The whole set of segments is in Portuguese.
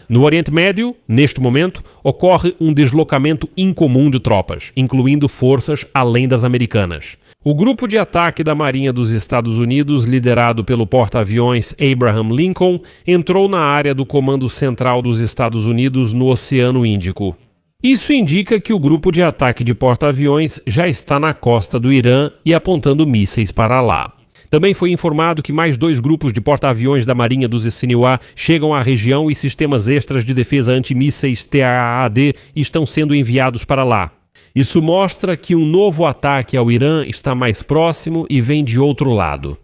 No Oriente Médio, neste momento, ocorre um deslocamento incomum de tropas, incluindo forças além das americanas. O grupo de ataque da Marinha dos Estados Unidos, liderado pelo porta-aviões Abraham Lincoln, entrou na área do Comando Central dos Estados Unidos no Oceano Índico. Isso indica que o grupo de ataque de porta-aviões já está na costa do Irã e apontando mísseis para lá. Também foi informado que mais 2 grupos de porta-aviões da Marinha dos Sinua chegam à região e sistemas extras de defesa antimísseis THAAD estão sendo enviados para lá. Isso mostra que um novo ataque ao Irã está mais próximo e vem de outro lado.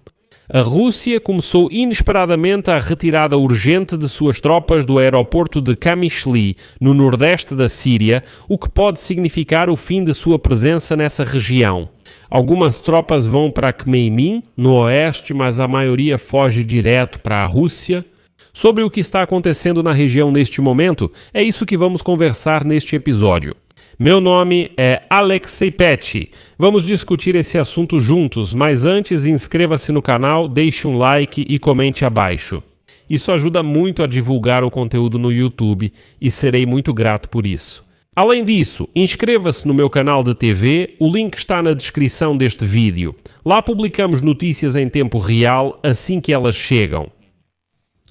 A Rússia começou inesperadamente a retirada urgente de suas tropas do aeroporto de Qamishli, no nordeste da Síria, o que pode significar o fim de sua presença nessa região. Algumas tropas vão para Khmeimim, no oeste, mas a maioria foge direto para a Rússia. Sobre o que está acontecendo na região neste momento, é isso que vamos conversar neste episódio. Meu nome é Alexei Petty. Vamos discutir esse assunto juntos, mas antes inscreva-se no canal, deixe um like e comente abaixo. Isso ajuda muito a divulgar o conteúdo no YouTube e serei muito grato por isso. Além disso, inscreva-se no meu canal de TV, o link está na descrição deste vídeo. Lá publicamos notícias em tempo real assim que elas chegam.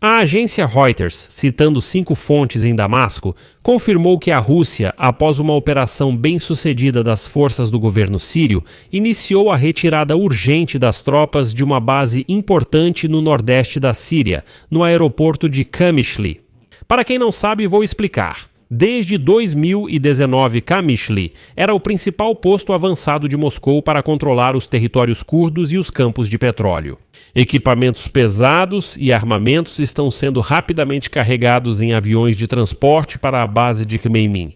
A agência Reuters, citando 5 fontes em Damasco, confirmou que a Rússia, após uma operação bem-sucedida das forças do governo sírio, iniciou a retirada urgente das tropas de uma base importante no nordeste da Síria, no aeroporto de Qamishli. Para quem não sabe, vou explicar. Desde 2019, Qamishli era o principal posto avançado de Moscou para controlar os territórios curdos e os campos de petróleo. Equipamentos pesados e armamentos estão sendo rapidamente carregados em aviões de transporte para a base de Khmeimim.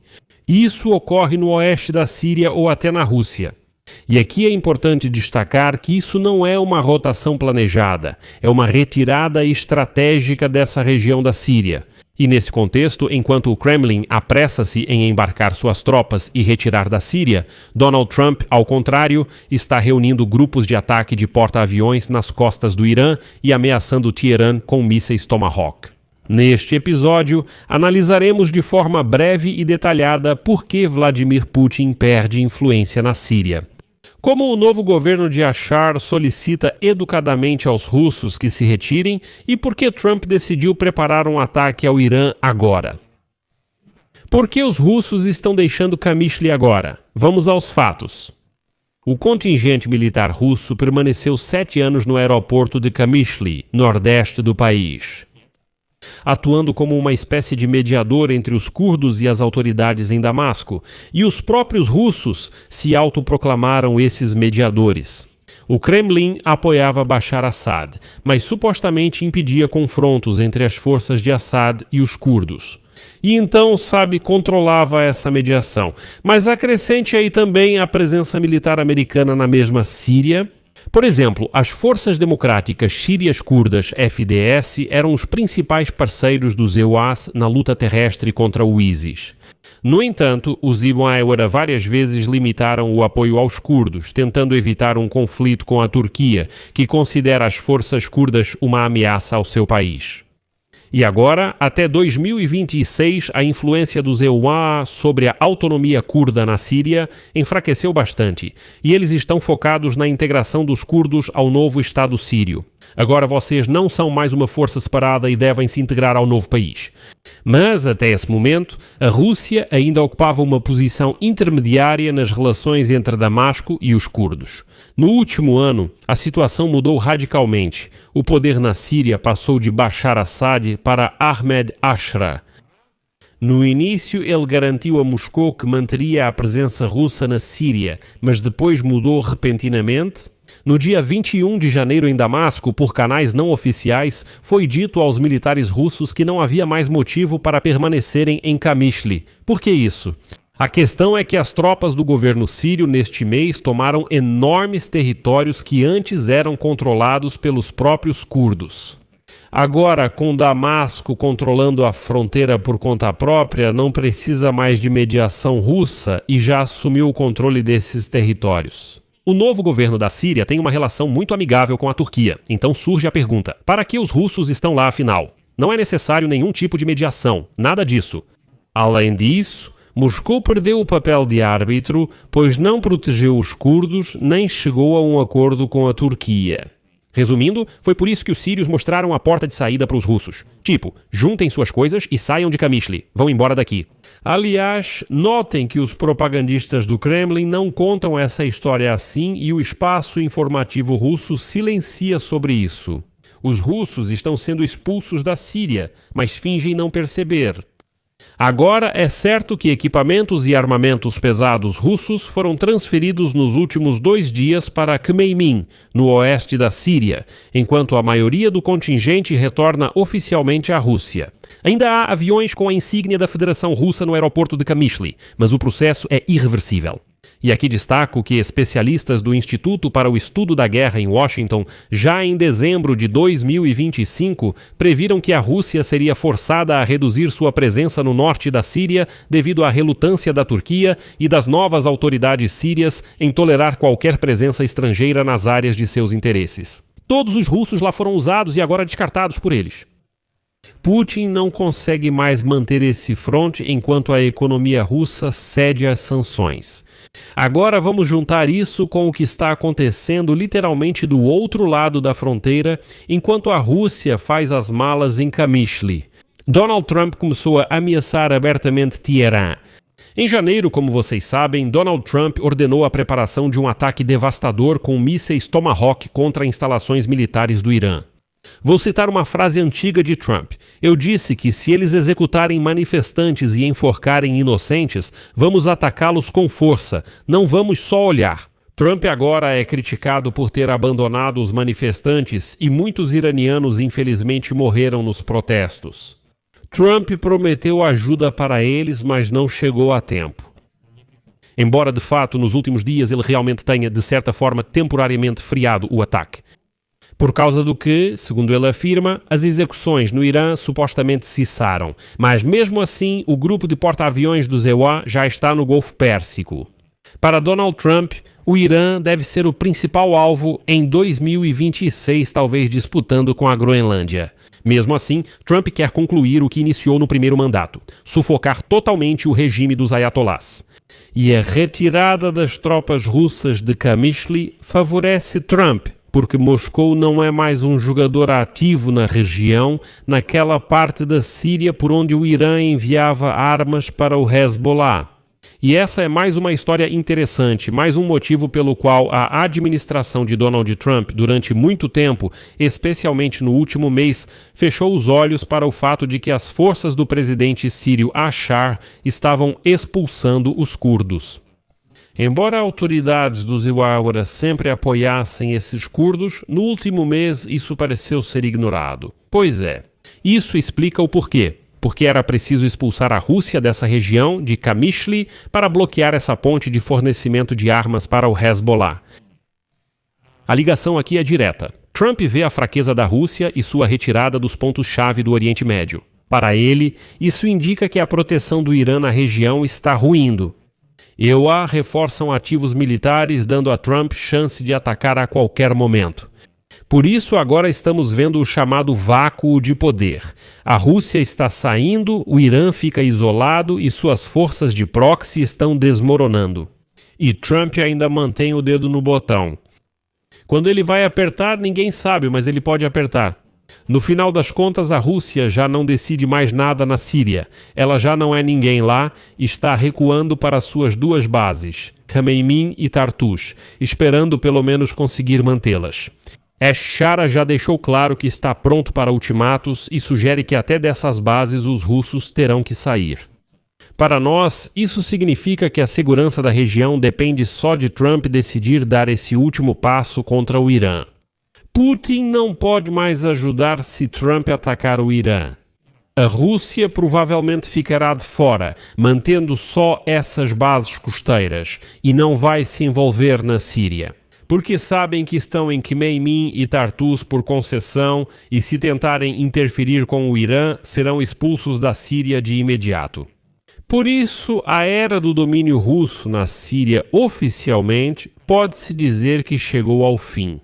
Isso ocorre no oeste da Síria ou até na Rússia. E aqui é importante destacar que isso não é uma rotação planejada, é uma retirada estratégica dessa região da Síria. E nesse contexto, enquanto o Kremlin apressa-se em embarcar suas tropas e retirar da Síria, Donald Trump, ao contrário, está reunindo grupos de ataque de porta-aviões nas costas do Irã e ameaçando Teherã com mísseis Tomahawk. Neste episódio, analisaremos de forma breve e detalhada por que Vladimir Putin perde influência na Síria. Como o novo governo de Bashar solicita educadamente aos russos que se retirem e por que Trump decidiu preparar um ataque ao Irã agora. Por que os russos estão deixando Qamishli agora? Vamos aos fatos. O contingente militar russo permaneceu 7 anos no aeroporto de Qamishli, nordeste do país, atuando como uma espécie de mediador entre os curdos e as autoridades em Damasco, e os próprios russos se autoproclamaram esses mediadores. O Kremlin apoiava Bashar Assad, mas supostamente impedia confrontos entre as forças de Assad e os curdos. E então, controlava essa mediação. Mas acrescente aí também a presença militar americana na mesma Síria. Por exemplo, as Forças Democráticas Sírias Curdas FDS eram os principais parceiros dos EUAS na luta terrestre contra o ISIS. No entanto, os Ibn Awara várias vezes limitaram o apoio aos curdos, tentando evitar um conflito com a Turquia, que considera as forças curdas uma ameaça ao seu país. E agora, até 2026, a influência dos EUA sobre a autonomia curda na Síria enfraqueceu bastante, e eles estão focados na integração dos curdos ao novo Estado sírio. Agora vocês não são mais uma força separada e devem se integrar ao novo país. Mas, até esse momento, a Rússia ainda ocupava uma posição intermediária nas relações entre Damasco e os curdos. No último ano, a situação mudou radicalmente. O poder na Síria passou de Bashar Assad para Ahmed Ashra. No início, ele garantiu a Moscou que manteria a presença russa na Síria, mas depois mudou repentinamente. No dia 21 de janeiro em Damasco, por canais não oficiais, foi dito aos militares russos que não havia mais motivo para permanecerem em Qamishli. Por que isso? A questão é que as tropas do governo sírio neste mês tomaram enormes territórios que antes eram controlados pelos próprios curdos. Agora, com Damasco controlando a fronteira por conta própria, não precisa mais de mediação russa e já assumiu o controle desses territórios. O novo governo da Síria tem uma relação muito amigável com a Turquia, então surge a pergunta: para que os russos estão lá afinal? Não é necessário nenhum tipo de mediação, nada disso. Além disso, Moscou perdeu o papel de árbitro, pois não protegeu os curdos nem chegou a um acordo com a Turquia. Resumindo, foi por isso que os sírios mostraram a porta de saída para os russos. Tipo, juntem suas coisas e saiam de Kamishli. Vão embora daqui. Aliás, notem que os propagandistas do Kremlin não contam essa história assim e o espaço informativo russo silencia sobre isso. Os russos estão sendo expulsos da Síria, mas fingem não perceber. Agora é certo que equipamentos e armamentos pesados russos foram transferidos nos últimos 2 dias para Khmeimim, no oeste da Síria, enquanto a maioria do contingente retorna oficialmente à Rússia. Ainda há aviões com a insígnia da Federação Russa no aeroporto de Kamishli, mas o processo é irreversível. E aqui destaco que especialistas do Instituto para o Estudo da Guerra em Washington, já em dezembro de 2025, previram que a Rússia seria forçada a reduzir sua presença no norte da Síria devido à relutância da Turquia e das novas autoridades sírias em tolerar qualquer presença estrangeira nas áreas de seus interesses. Todos os russos lá foram usados e agora descartados por eles. Putin não consegue mais manter esse fronte enquanto a economia russa cede às sanções. Agora vamos juntar isso com o que está acontecendo literalmente do outro lado da fronteira, enquanto a Rússia faz as malas em Kamishli. Donald Trump começou a ameaçar abertamente Teherã. Em janeiro, como vocês sabem, Donald Trump ordenou a preparação de um ataque devastador com mísseis Tomahawk contra instalações militares do Irã. Vou citar uma frase antiga de Trump. Eu disse que se eles executarem manifestantes e enforcarem inocentes, vamos atacá-los com força, não vamos só olhar. Trump agora é criticado por ter abandonado os manifestantes e muitos iranianos infelizmente morreram nos protestos. Trump prometeu ajuda para eles, mas não chegou a tempo. Embora de fato nos últimos dias ele realmente tenha de certa forma temporariamente friado o ataque. Por causa do que, segundo ele afirma, as execuções no Irã supostamente cessaram, mas mesmo assim o grupo de porta-aviões do ZEWA já está no Golfo Pérsico. Para Donald Trump, o Irã deve ser o principal alvo em 2026, talvez disputando com a Groenlândia. Mesmo assim, Trump quer concluir o que iniciou no primeiro mandato, sufocar totalmente o regime dos ayatolás. E a retirada das tropas russas de Kamishli favorece Trump, porque Moscou não é mais um jogador ativo na região, naquela parte da Síria por onde o Irã enviava armas para o Hezbollah. E essa é mais uma história interessante, mais um motivo pelo qual a administração de Donald Trump, durante muito tempo, especialmente no último mês, fechou os olhos para o fato de que as forças do presidente sírio Bashar estavam expulsando os curdos. Embora autoridades do Ziwara sempre apoiassem esses curdos, no último mês isso pareceu ser ignorado. Pois é, isso explica o porquê. Porque era preciso expulsar a Rússia dessa região, de Kamishli, para bloquear essa ponte de fornecimento de armas para o Hezbollah. A ligação aqui é direta. Trump vê a fraqueza da Rússia e sua retirada dos pontos-chave do Oriente Médio. Para ele, isso indica que a proteção do Irã na região está ruindo. EUA reforçam ativos militares, dando a Trump chance de atacar a qualquer momento. Por isso, agora estamos vendo o chamado vácuo de poder. A Rússia está saindo, o Irã fica isolado e suas forças de proxy estão desmoronando. E Trump ainda mantém o dedo no botão. Quando ele vai apertar, ninguém sabe, mas ele pode apertar. No final das contas, a Rússia já não decide mais nada na Síria. Ela já não é ninguém lá e está recuando para suas duas bases, Khmeimim e Tartus, esperando pelo menos conseguir mantê-las. Bashar já deixou claro que está pronto para ultimatos e sugere que até dessas bases os russos terão que sair. Para nós, isso significa que a segurança da região depende só de Trump decidir dar esse último passo contra o Irã. Putin não pode mais ajudar se Trump atacar o Irã. A Rússia provavelmente ficará de fora, mantendo só essas bases costeiras, e não vai se envolver na Síria. Porque sabem que estão em Khmeimim e Tartus por concessão e se tentarem interferir com o Irã, serão expulsos da Síria de imediato. Por isso, a era do domínio russo na Síria oficialmente pode-se dizer que chegou ao fim.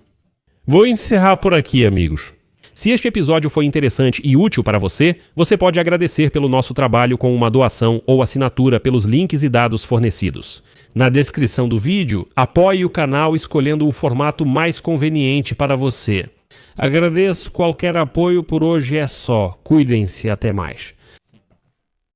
Vou encerrar por aqui, amigos. Se este episódio foi interessante e útil para você, você pode agradecer pelo nosso trabalho com uma doação ou assinatura pelos links e dados fornecidos. Na descrição do vídeo, apoie o canal escolhendo o formato mais conveniente para você. Agradeço qualquer apoio, por hoje é só. Cuidem-se, até mais.